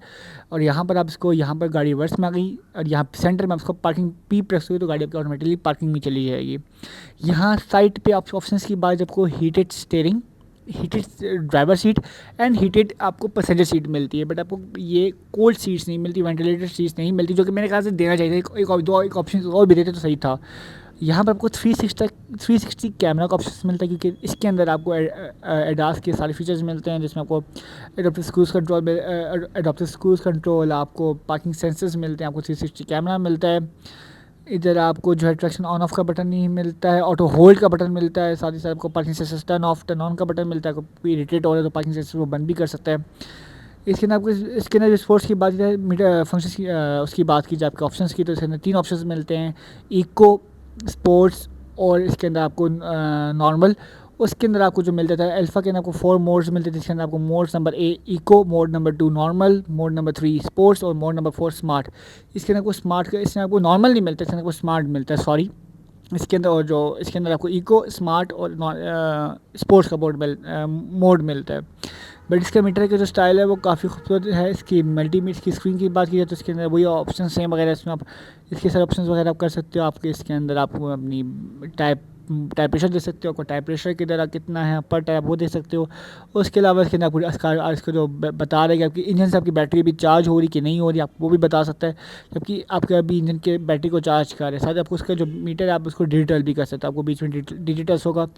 और यहाँ पर आप इसको, यहाँ पर गाड़ी रिवर्स में आ गई और यहाँ सेंटर में आप इसको पार्किंग पी प्रेस हुई तो गाड़ी आपकी ऑटोमेटिकली पार्किंग में चली जाएगी। यहाँ साइड पे आप ऑप्शंस की बात, आपको heated steering, heated driver seat and heated आपको पैसेंजर सीट मिलती है, बट आपको ये कोल्ड सीट्स नहीं मिलती, वेंटिलेटेड सीट्स नहीं मिलती, जो कि मेरे ख्याल से देना चाहिए। एक ऑप्शन और भी देते तो सही था। यहाँ पर आपको 360 कैमरा का ऑप्शन मिलता है, क्योंकि इसके अंदर आपको एडास के सारे फीचर्स मिलते हैं, जिसमें आपको एडॉप्टिव क्रूज कंट्रोल, आपको पार्किंग सेंसर्स मिलते हैं, आपको 360 कैमरा मिलता है। इधर आपको जो है ट्रैक्शन ऑन ऑफ का बटन नहीं मिलता है, ऑटो होल्ड का बटन मिलता है, साथ ही साथ आपको parking sensor turn off turn on का बटन मिलता है। कोई इरिटेट हो रहा है तो पार्किंग सेंसर वो बंद भी कर सकता है। इसके अंदर आपको इसके अंदर स्पोर्ट्स की बात की जाए, फंक्शंस की उसकी बात की जाए आपके ऑप्शंस की, तो इसके अंदर 3 ऑप्शंस मिलते हैं, इको, स्पोर्ट्स और इसके अंदर आपको नॉर्मल। उसके अंदर आपको जो मिलता था अल्फ़ा के अंदर आपको 4 मोड्स मिलते थे, जिसके अंदर आपको mode number A eco, mode number 2 normal, mode number 3 sports और मोड नंबर 4 स्मार्ट। इसके अंदर आपको स्मार्ट का, इसमें आपको नॉर्मल नहीं मिलता, इसके अंदर आपको स्मार्ट मिलता है, सॉरी। इसके अंदर और जो इसके अंदर आपको इको, स्मार्ट और स्पोर्ट्स का मोड मिलता है। बट इसका मीटर का जो स्टाइल है वो काफ़ी खूबसूरत है। इसकी मल्टीमीटर की स्क्रीन की बात की जाए तो इसके अंदर वही ऑप्शन सेम वगैरह, इसमें आप इसके सारे ऑप्शन वगैरह आप कर सकते हो। आपके इसके अंदर आपको अपनी टाइप प्रेशर दे सकते हो, आपको टाइप प्रेशर की तरह कितना है पर टाइप वो दे सकते हो। उसके अलावा इसके अंदर आपको इसका जो बता रहा है कि आपकी इंजन से आपकी बैटरी भी चार्ज हो रही कि नहीं हो रही, आपको वो भी बता सकता है, जबकि आपके अभी इंजन के बैटरी को चार्ज कर रहे हैं। साथ आपको उसका जो मीटर है आप उसको डिजिटल भी कर सकते हो, आपको बीच में डिजिटल्स होगा,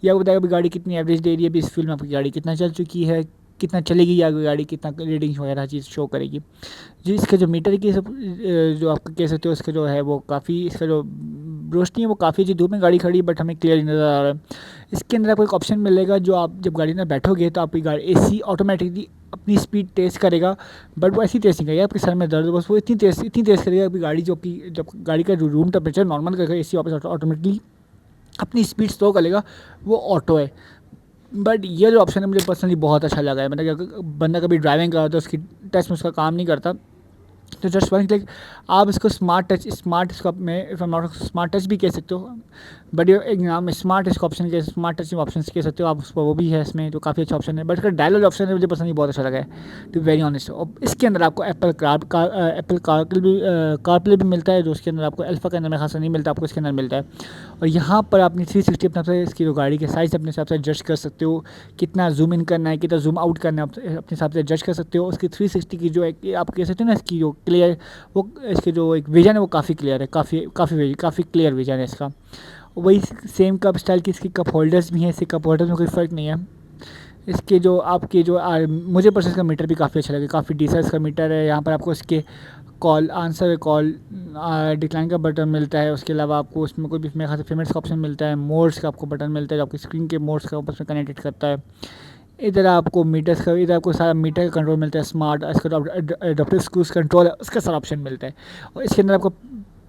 या बताएगा अभी गाड़ी कितनी एवरेज दे रही है, अभी इस फील्ड में आपकी गाड़ी कितना चल चुकी है, कितना चलेगी, या गाड़ी कितना रीडिंग वगैरह चीज़ शो करेगी। जी इसका जो मीटर की सब जो आप कह सकते हो, इसका जो है वो काफ़ी, इसका जो रोशनी है वो काफ़ी अच्छी, धूप में गाड़ी खड़ी बट हमें क्लियर नज़र आ रहा है। इसके अंदर आपको एक ऑप्शन मिलेगा, जो आप जब गाड़ी में बैठोगे तो आपकी गाड़ी एसी ऑटोमेटिकली अपनी स्पीड तेज़ करेगा, बट वो ऐसी तेज़ नहीं करेगा आपके सर में दर्द, बस वो इतनी तेज़ करेगा कि गाड़ी जो कि जब गाड़ी का जो रूम टेम्परेचर नॉर्मल करेगा, एसी वापस ऑटोमेटिकली अपनी स्पीड स्लो करेगा, वो ऑटो है। बट ये जो ऑप्शन है मुझे पर्सनली बहुत अच्छा लगा है। मतलब बंदा कभी ड्राइविंग कर रहा तो उसकी टेस्ट में उसका काम नहीं करता, तो जस्ट वन क्लिक आप इसको स्मार्ट इसको में स्मार्ट टच भी कह सकते हो, बट ये एक नाम स्मार्ट इसका ऑप्शन के स्मार्ट टच ऑप्शन कह सकते हो आप, उसको वो भी है इसमें, तो काफ़ी अच्छा ऑप्शन है। बट इसका डायलॉग ऑप्शन है मुझे पर्सनली बहुत अच्छा लगा है, टू वेरी ऑनेस्ट। और इसके अंदर आपको एप्पल कारप्ले भी मिलता है, जो उसके अंदर आपको अल्फ़ा के अंदर में खासा नहीं मिलता, आपको इसके अंदर मिलता है। और यहाँ पर अपनी 360 अपने से इसकी जो गाड़ी के साइज़ अपने हिसाब से एडजस्ट कर सकते हो, कितना जूम इन करना है, कितना जूम आउट करना है, अपने हिसाब से एडजस्ट कर सकते हो। उसकी 360 की जो एक आप कह सकते हो ना, इसकी जो क्लियर वो इसके जो एक विजन है वो काफ़ी क्लियर है, काफ़ी क्लियर विजन है इसका। वही सेम कप स्टाइल की इसकी कप होल्डर्स भी हैं, इसके कप होल्डर्स में कोई फ़र्क नहीं है। इसके जो आपके जो मुझे पर्सनल का मीटर भी काफ़ी अच्छा लगे, काफ़ी डिसेंट का मीटर है। यहाँ पर आपको इसके कॉल आंसर, कॉल डिक्लाइन का बटन मिलता है। उसके अलावा आपको उसमें कोई भी इसमें खास पेमेंट्स का ऑप्शन मिलता है, मोड्स का आपको बटन मिलता है जो आपकी स्क्रीन के मोड्स का आपस में कनेक्टेड करता है। इधर आपको मीटर्स का, इधर आपको सारा मीटर का कंट्रोल मिलता है, स्मार्ट इसका जो एडॉप्टिव क्रूज कंट्रोल है उसका सारा ऑप्शन मिलता है। और इसके अंदर आपको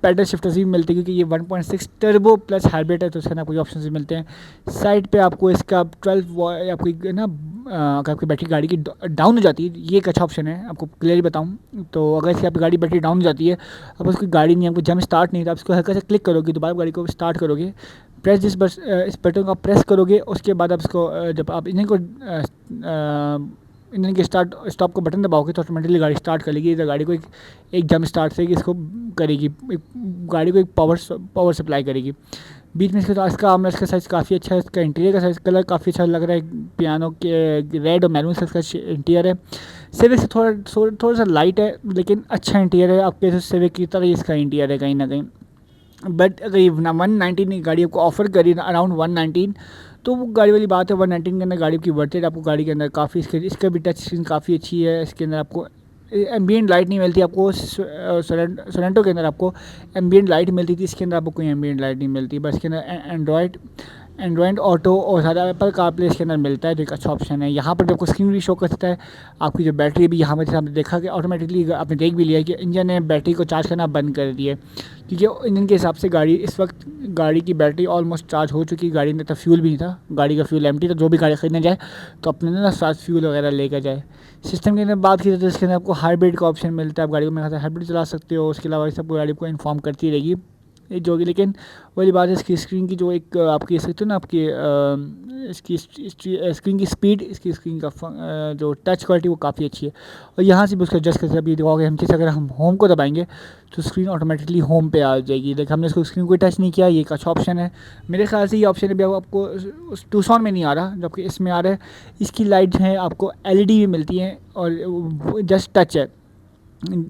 पैडल शिफ्टर्स भी मिलते हैं, क्योंकि ये 1.6 टर्बो प्लस हाइब्रिड है, तो इसके अंदर आपको ये ऑप्शन भी मिलते हैं। साइड पे आपको इसका 12 आपकी ना अगर आपकी बैटरी गाड़ी की डाउन हो जाती है, ये एक अच्छा ऑप्शन है। आपको क्लियरली बताऊँ तो अगर इसकी आपकी गाड़ी बैटरी डाउन हो जाती है, अब उसकी गाड़ी नहीं, आपको जब स्टार्ट नहीं था, आप इसको हल्का से क्लिक करोगे, दोबारा गाड़ी को स्टार्ट करोगे, प्रेस दिस बस, इस बटन को आप प्रेस करोगे, उसके बाद आप इसको जब आप इंजन को इंजन के स्टार्ट स्टॉप को बटन दबाओगे तो ऑटोमेटिकली गाड़ी स्टार्ट कर लेगी। तो गाड़ी को एक जंप स्टार्ट से इसको करेगी, गाड़ी को एक पावर सप्लाई करेगी। बीच में इसका इसका आर्मरेस्ट का साइज़ काफ़ी अच्छा है, इसका इंटीरियर का साइज़ कलर काफ़ी अच्छा लग रहा है, पियानो के रेड और मैरून से इसका इंटीरियर है। सिविक से थोड़ा सा लाइट है, लेकिन अच्छा इंटीरियर है, आपके सिविक की तरह ही इसका इंटीरियर है कहीं ना कहीं। बट अगर ये 119 गाड़ी आपको ऑफर करी अराउंड 119, तो वो गाड़ी वाली बात है। 119 के अंदर गाड़ी की वर्थ इट, आपको गाड़ी के अंदर काफ़ी इसका भी टच स्क्रीन काफ़ी अच्छी है। इसके अंदर आपको एम्बियंट लाइट नहीं मिलती, आपको सोरेंटो के अंदर आपको एम्बियंट लाइट मिलती थी, इसके अंदर आपको कोई एम्बियंट लाइट नहीं मिलती। बस इसके अंदर एंड्रॉइड ऑटो और सारा एप्पल कारप्ले इसके अंदर मिलता है, जो एक अच्छा ऑप्शन है। यहाँ पर जो आपको स्क्रीन भी शो कर सकता है, आपकी जो बैटरी भी यहाँ पर जैसे आपने देखा कि ऑटोमेटिकली आपने देख भी लिया कि इंजन ने बैटरी को चार्ज करना बंद कर दिया, क्योंकि इंजन के हिसाब से गाड़ी इस वक्त गाड़ी की बैटरी ऑलमोस्ट चार्ज हो चुकी है। गाड़ी में तो फ्यूल भी नहीं था, गाड़ी का फ्यूल एम्प्टी था। जो भी गाड़ी खरीदने जाए तो अपने ना साथ फ्यूल वगैरह लेकर जाए। सिस्टम के अंदर बात की तो इसके अंदर आपको हाइब्रिड का ऑप्शन मिलता है, आप गाड़ी को मेरे ख्याल से हाइब्रिड चला सकते हो। उसके अलावा सब गाड़ी को इन्फॉर्म करती रहेगी ये जो कि, लेकिन वही बात है इसकी स्क्रीन की जो एक आपकी सकते हो ना आपकी इसकी स्क्रीन की स्पीड, इसकी स्क्रीन का जो टच क्वालिटी वो काफ़ी अच्छी है। और यहाँ से भी उसका एडजस्ट करके अभी देखोगे हम, जैसे अगर हम होम को दबाएंगे तो स्क्रीन ऑटोमेटिकली होम पे आ जाएगी। देखिए हमने इसको स्क्रीन को टच नहीं किया, ये एक अच्छा ऑप्शन है। मेरे ख्याल से ये ऑप्शन अभी आपको उस टूसॉन में नहीं आ रहा, जबकि इसमें आ रहा है। इसकी लाइट है आपको एलईडी भी मिलती हैं और जस्ट टच है।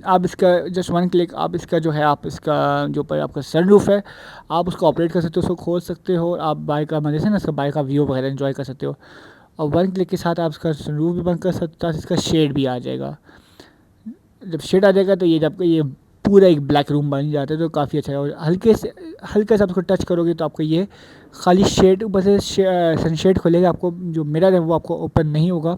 आप इसका जस्ट वन क्लिक आप इसका जो है आप इसका जो पर आपका सनरूफ है आप उसको ऑपरेट कर सकते हो, उसको खोल सकते हो। आप बाइक का मज़े से ना इसका बाइक का व्यू वगैरह एंजॉय कर सकते हो। और वन क्लिक के साथ आप इसका सनरूफ भी बंद कर सकते हो, इसका शेड भी आ जाएगा। जब शेड आ जाएगा तो ये जब ये पूरा एक ब्लैक रूम बन जाता है, तो काफ़ी अच्छा है। और हल्के से आप उसको टच करोगे तो आपको ये खाली शेड ऊपर से सनशेड खुलेगा, आपको जो मिरर है वो आपको ओपन नहीं होगा,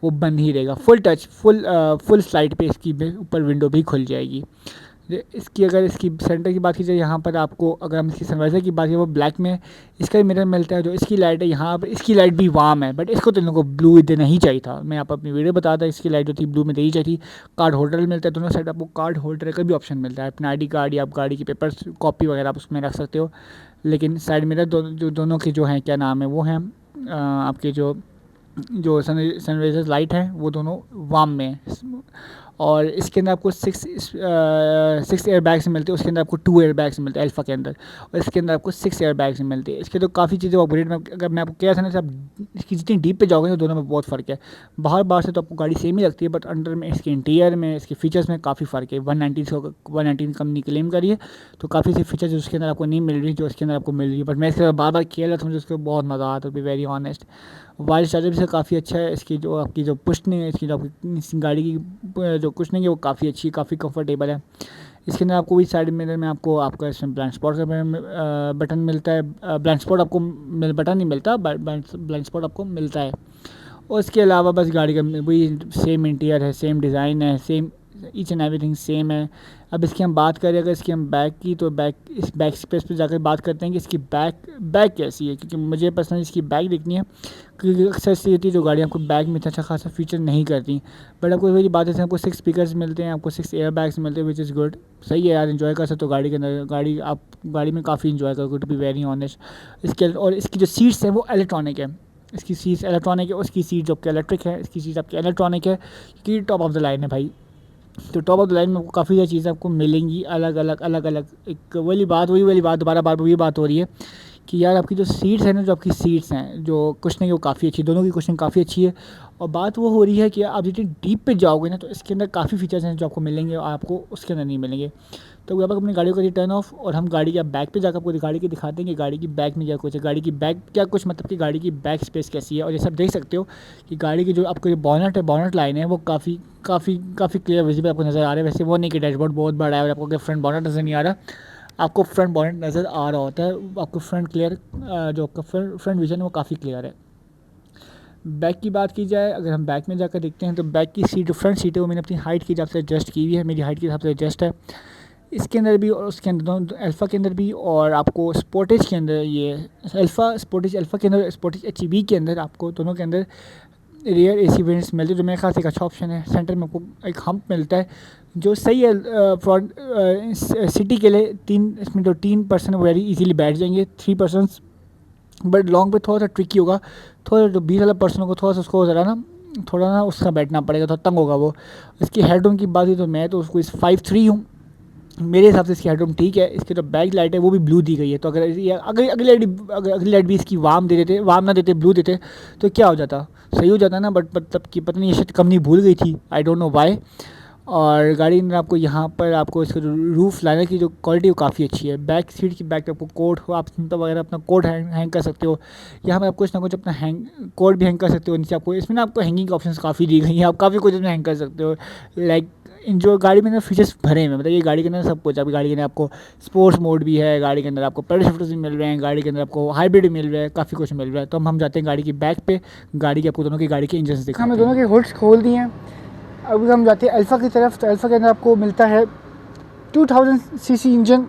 वो बंद ही रहेगा। फुल टच फुल स्लाइड पे इसकी ऊपर विंडो भी खुल जाएगी। इसकी अगर इसकी सेंटर की बात की जाए, यहाँ पर आपको अगर हम इसकी सनवाइज़र की बात करें वो ब्लैक में इसका भी मिरर मिलता है। जो इसकी लाइट है यहाँ पर, इसकी लाइट भी वार्म है, बट इसको तो इन लोगों को ब्लू देना ही चाहिए था। मैं यहाँ पर अपनी वीडियो बताता, इसकी लाइट जो थी ब्लू में देनी चाहिए थी। कार्ड होल्डर मिलता है, दोनों साइड आपको कार्ड होल्डर का भी ऑप्शन मिलता है। अपना आई डी कार्ड या आप गाड़ी की पेपर्स कॉपी वगैरह आप उसमें रख सकते हो। लेकिन साइड मिरर दोनों के जो हैं क्या नाम है वो हैं आपके जो सनराइजर्स लाइट है वो दोनों वार्म में है। और इसके अंदर आपको सिक्स एयर बैग्स मिलते हैं, उसके अंदर आपको 2 एयर बैग्स मिलते हैं अल्फा के अंदर, और इसके अंदर आपको 6 एयर बैग्स मिलते हैं। इसके तो काफ़ी चीज़ें अपग्रेड में, अगर मैं आपको कह सकता आप इसकी जितनी डीप पे जाओगे तो दोनों में बहुत फ़र्क है। बाहर से तो आपको गाड़ी सेम ही लगती है, बट अंडर में इसके इंटीरियर में इसके फीचर्स में काफ़ी फ़र्क है। 119 कंपनी क्लेम करिए तो काफ़ी से फीचर्स उसके अंदर आपको नहीं मिल रही जो इसके अंदर आपको मिल रही है। बट मैं इसके बार बार खेल रहा था, मुझे उसको बहुत मज़ा आता है, to be very honest. Wire charger भी से काफ़ी अच्छा है। इसकी जो आपकी जो पुशनिंग है, इसकी जो आपकी गाड़ी की जो कुशनिंग है वो काफ़ी अच्छी है, काफ़ी कंफर्टेबल है। इसके अंदर आपको भी साइड मिरर में आपको आपका इसमें ब्लाइंड स्पॉट का बटन मिलता है। ब्लाइंड स्पॉट आपको बटन नहीं मिलता, ब्लाइंड स्पॉट आपको मिलता है। और इसके अलावा बस गाड़ी का वही सेम इंटीरियर है, सेम डिज़ाइन है, same each and everything same है। अब इसकी हम बात करें अगर इसकी हम बैक की, तो इस बैक स्पेस पे जाकर बात करते हैं कि इसकी बैक कैसी है, क्योंकि मुझे पर्सनली इसकी बैक देखनी है। क्योंकि अक्सर ऐसी होती है जो गाड़ी आपको बैक में अच्छा खासा फीचर नहीं करती। बट आपको वही बात है, आपको 6 स्पीकर्स मिलते हैं, आपको 6 एयर बैग्स मिलते हैं, विच इज़ गुड। सही है यार, इन्जॉय कर सकते हो गाड़ी के अंदर। आप गाड़ी में काफ़ी इन्जॉय करोगे, टू बी वेरी ऑनेस्ट। इसकी जो सीट्स हैं वो इलेक्ट्रॉनिक है, इसकी सीट्स इलेक्ट्रॉनिक है, उसकी सीट जो आपकी इलेक्ट्रिक है, इसकी सीट आपकी इलेक्ट्रॉनिक है, क्योंकि टॉप ऑफ द लाइन है भाई। तो टॉप ऑफ द लाइन में आपको काफ़ी सारी चीज़ें आपको मिलेंगी अलग अलग। एक वही बात दोबारा बार वही बात हो रही है कि यार आपकी जो सीट्स हैं ना, जो आपकी सीट्स हैं जो कुशनिंग है वो काफ़ी अच्छी है, दोनों की कुशनिंग काफ़ी अच्छी है। और बात वो हो रही है कि आप जितनी डीप पे जाओगे ना तो इसके अंदर काफ़ी फीचर्स हैं जो आपको मिलेंगे और आपको उसके अंदर नहीं मिलेंगे। तो अब अपनी गाड़ी को टर्न ऑफ और हम गाड़ी के बैक पे जाकर आपको गाड़ी की दिखाते हैं कि गाड़ी की बैक में क्या कुछ है, गाड़ी की बैक क्या कुछ मतलब कि गाड़ी की बैक स्पेस कैसी है। और ये सब देख सकते हो कि गाड़ी की जो आपको जो बॉनेट लाइन है वो काफ़ी क्लियर विजिबल आपको नज़र आ रहा है। वैसे वो नहीं कि डैशबोर्ड बहुत बड़ा है और आपको फ्रंट बॉनेट नज़र नहीं आ रहा, आपको फ्रंट बॉनेट नज़र आ रहा होता है। आपको फ्रंट क्लियर जो आपका फ्रंट विजन है वो काफ़ी क्लियर है। बैक की बात की जाए, अगर हम बैक में जाकर देखते हैं तो बैक की सीट, जो फ्रंट सीट है वो मैंने अपनी हाइट के हिसाब से एडजस्ट की हुई है, मेरी हाइट के हिसाब से एडजस्ट है। इसके अंदर भी और उसके अंदर दोनों अल्फ़ा के अंदर भी, और आपको स्पोर्टेज के अंदर ये अल्फ़ा के अंदर स्पोर्टेज HEV के अंदर आपको दोनों के अंदर रियर AC वेंट्स मिलते हैं, जो मेरे ख्याल से एक अच्छा ऑप्शन है। सेंटर में आपको एक हम्प मिलता है जो सही है फ्रंट सिटी के लिए। इसमें जो 3 पर्सन वेरी इजीली बैठ जाएंगे, 3 पर्सन बट लॉन्ग पे थोड़ा सा ट्रिकी होगा, थोड़ा जो 20 वाला पर्सन होगा थोड़ा सा उसको ज़रा ना थोड़ा ना उसका बैठना पड़ेगा, थोड़ा तंग होगा वो। इसकी हेडरूम की बात हुई तो मैं तो उसको इस 5'3" हूँ, मेरे हिसाब से इसकी हेडरूम ठीक है। इसकी जो बैक लाइट है वो भी ब्लू दी गई है, तो अगर अगली लाइट भी इसकी वार्म दे देते, वार्म ना देते, ब्लू देते तो क्या हो जाता, सही हो जाता ना। बट मतलब कि पता नहीं ये शायद कंपनी भूल गई थी, आई डोंट नो वाई। और गाड़ी के अंदर आपको यहाँ पर आपको इसका जो रूफ लाइनर की जो क्वालिटी वो काफ़ी अच्छी है। बैक सीट की बैक आपको कोट हो, आप चिंता वगैरह अपना कोट हैंग कर सकते हो। यहाँ पे आप कुछ ना कुछ अपना कोट भी हैंग कर सकते हो। नीचे आपको इसमें ना आपको हैंगिंग के ऑप्शंस काफ़ी दी गई हैं, आप काफ़ी कुछ इसमें हैंग कर सकते हो। लाइक जो गाड़ी में ना फीचर्स भरे हैं, मतलब ये गाड़ी के अंदर सब कुछ, आपकी गाड़ी के अंदर आपको स्पोर्ट्स मोड भी है, गाड़ी के अंदर आपको पेडल शिफ्टर्स भी मिल रहे हैं, गाड़ी के अंदर आपको हाइब्रिड भी मिल रहा है, काफ़ी कुछ मिल रहा है। तो हम जाते हैं गाड़ी की बैक पे, गाड़ी के आपको दोनों की गाड़ी के इंजन दिखा। हमें दोनों के हुड्स खोल दिए हैं, अभी हम जाते हैं अल्फ़ा की तरफ। तो अल्फ़ा के अंदर आपको मिलता है 2000 CC engine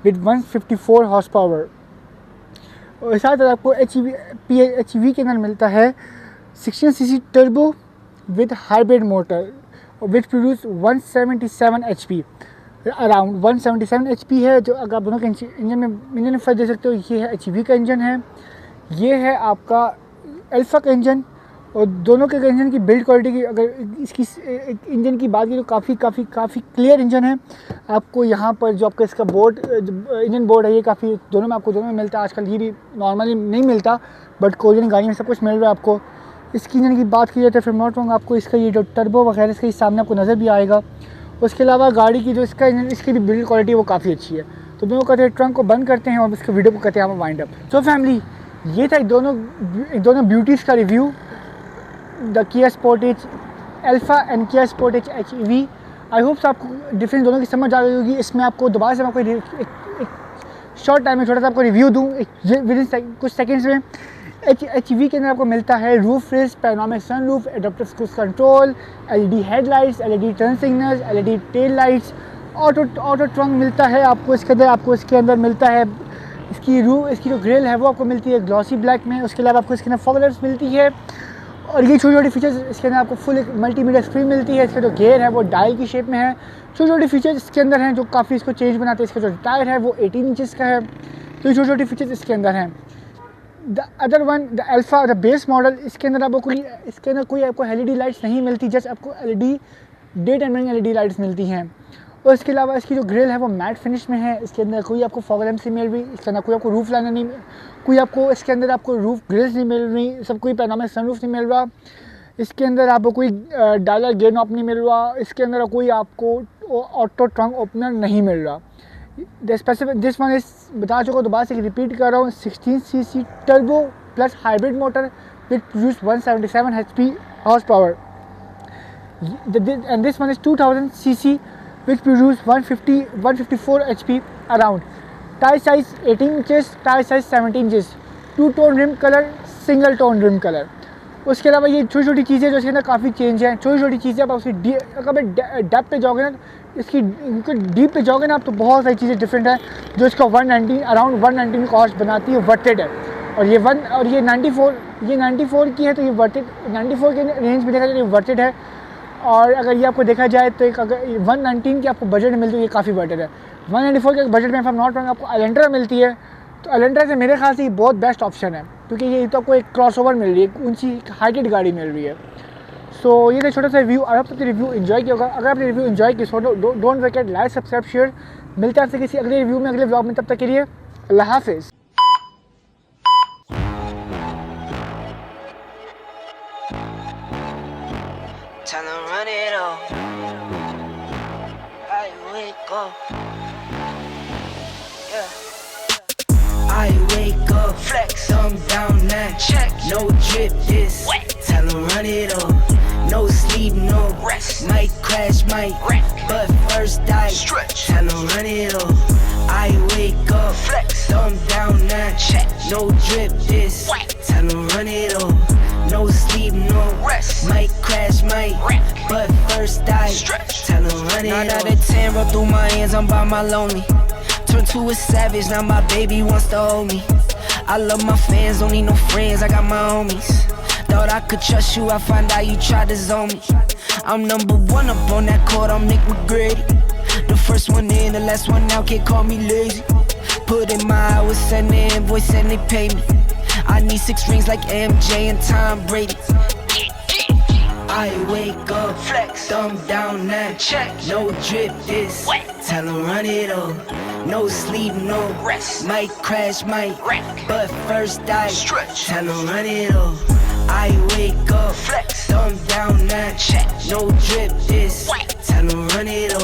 with 154 horse power, और साथ ही आपको एच ई वी के अंदर मिलता है 16 CC turbo with hybrid motor which produce 177 HP, around 177 HP है। जो अगर आप दोनों के इंजन में फ़र्क दे सकते हो, ये है HEV का इंजन है, ये है आपका अल्फ़ा का इंजन। और दोनों के इंजन की बिल्ड क्वालिटी की अगर इसकी इंजन की बात की तो काफ़ी क्लियर इंजन है। आपको यहाँ पर जो आपका इसका बोर्ड इंजन बोर्ड है, ये काफ़ी दोनों में मिलता है। आजकल ये भी नॉर्मली नहीं मिलता, बट कोरियन गाड़ी में सब कुछ मिल रहा है आपको। इसकी इंजन की बात की जाए तो फिर नॉट रॉन्ग आपको इसका ये जो टर्बो वगैरह इसके सामने आपको नज़र भी आएगा। उसके अलावा गाड़ी की जो इसका इंजन इसकी भी बिल्ड क्वालिटी वो काफ़ी अच्छी है। तो दोनों कहते हैं ट्रंक को बंद करते हैं और इसके वीडियो को करते हैं हम वाइंड अप। तो फैमिली, ये था दोनों ब्यूटीज़ का रिव्यू, द किया स्पोर्टेज अल्फ़ा एंड किया स्पोर्टेज HEV। आई होप आपको डिफरेंस दोनों की समझ आ गई होगी। इसमें आपको दोबारा से आपको एक शॉर्ट टाइम में छोटा सा आपको रिव्यू दूँ विद इन कुछ सेकेंड्स में। HEV के अंदर आपको मिलता है roof rest, panoramic sunroof, adaptive cruise control, LED headlights, LED turn signals, LED tail lights, auto trunk मिलता है आपको इसके अंदर। आपको इसके अंदर मिलता है इसकी जो ग्रिल है वो आपको मिलती है ग्लॉसी ब्लैक में। उसके अलावा आपको इसके अंदर फॉग लैम्प्स मिलती है, और ये छोटी छोटी फीचर्स इसके अंदर आपको फुल मल्टीमीडिया स्क्रीन मिलती है। इसका जो गेयर है वो डायल की शेप में है। छोटी छोटी फीचर्स इसके अंदर हैं जो काफ़ी इसको चेंज बनाते हैं। इसका जो टायर है वो 18 इंचज़ का है, तो ये छोटी छोटी फीचर्स इसके अंदर हैं। The other one the alpha the base model, इसके अंदर कोई आपको LED लाइट्स नहीं मिलती, जस्ट आपको LED day time running LED lights मिलती हैं। और इसके अलावा इसकी जो ग्रिल है वो मैट फिनिश में है। इसके अंदर कोई आपको फॉग लैम्प्स नहीं मिल रही, इसके अंदर कोई आपको रूफ लाइनर नहीं, कोई आपको इसके अंदर आपको रूफ ग्रिल्स नहीं मिल रही, सब कोई पैनोरामिक सनरूफ नहीं मिल रहा। इसके अंदर आपको कोई डायलर गेयर नॉब नहीं मिल रहा। इसके अंदर कोई आपको ऑटो ट्रंक ओपनर नहीं मिल रहा। दिस वन इस बता चुका, दोबारा से रिपीट कर रहा हूँ, 16 CC turbo plus hybrid motor which produce 177 HP horse power, and this one is 2000 CC which produce 154 HP around. Tire size 18 inches, tire size 17 inches, 2-tone rim color, single tone rim color. उसके अलावा ये छोटी छोटी चीज़ें जो इसके अंदर काफ़ी चेंज हैं, छोटी छोटी चीज़ें। आप उसकी अगर डेप्थ पे जाओगे ना, इसकी डीप पे जाओगे ना आप, तो बहुत सारी चीज़ें डिफरेंट है जो इसका 119 अराउंड 119 कॉस्ट बनाती है, वर्टेड है। और ये 94 की है, तो ये वर्टेड 94 के रेंज में देखा जाए तो ये वर्टेड है। और अगर ये आपको देखा जाए तो एक अगर 119 की आपको बजट में मिलती है, ये काफ़ी बेटर है। 194 के बजट में अगर नॉट रॉन्ग आपको एलेंट्रा मिलती है, तो एलेंट्रा से मेरे ख्याल से ये बहुत बेस्ट ऑप्शन है, क्योंकि ये तो आपको एक क्रॉसओवर मिल रही है, ऊंची हाइटेड गाड़ी मिल रही है। सो ये था छोटा सा रिव्यू। अगर आपने रिव्यू इन्जॉय किया होगा, अगर आपने रिव्यू इन्जॉय किया तो don't forget like subscribe share. मिलते हैं आपसे किसी अगले रिव्यू में, अगले व्लॉग में। तब तक के लिए अल्लाह हाफिज़। Time to run it up. I wake up. Yeah. I wake up. Flex. Thumb down now. Check. No drip. This. Wet. Time to run it up. No sleep. No rest. Might crash. Might wreck. But first I stretch. Time to run it up. I wake up. Flex. Thumb down now. Check. No drip. This. Wet. Time to run it up. No sleep, no rest. Might crash, might wreck. But first I stretch. Tell them run it. 9 out of 10 roll through my hands. I'm by my lonely. Turn to a savage. Now my baby wants to hold me. I love my fans. Don't need no friends. I got my homies. Thought I could trust you. I find out you tried to zone me. I'm number 1 up on that court. I'm Nick McGrady. The first one in, the last one out. Can't call me lazy. Put in my hours, send the invoice and they pay me. I need 6 rings like MJ and Tom Brady. I wake up, flex, thumb down now, check, no drip this, tell 'em run it up, no sleep, no rest, might crash, might wreck, but first I stretch, tell 'em run it up. I wake up, flex, thumb down now, check, no drip this, tell 'em run it up.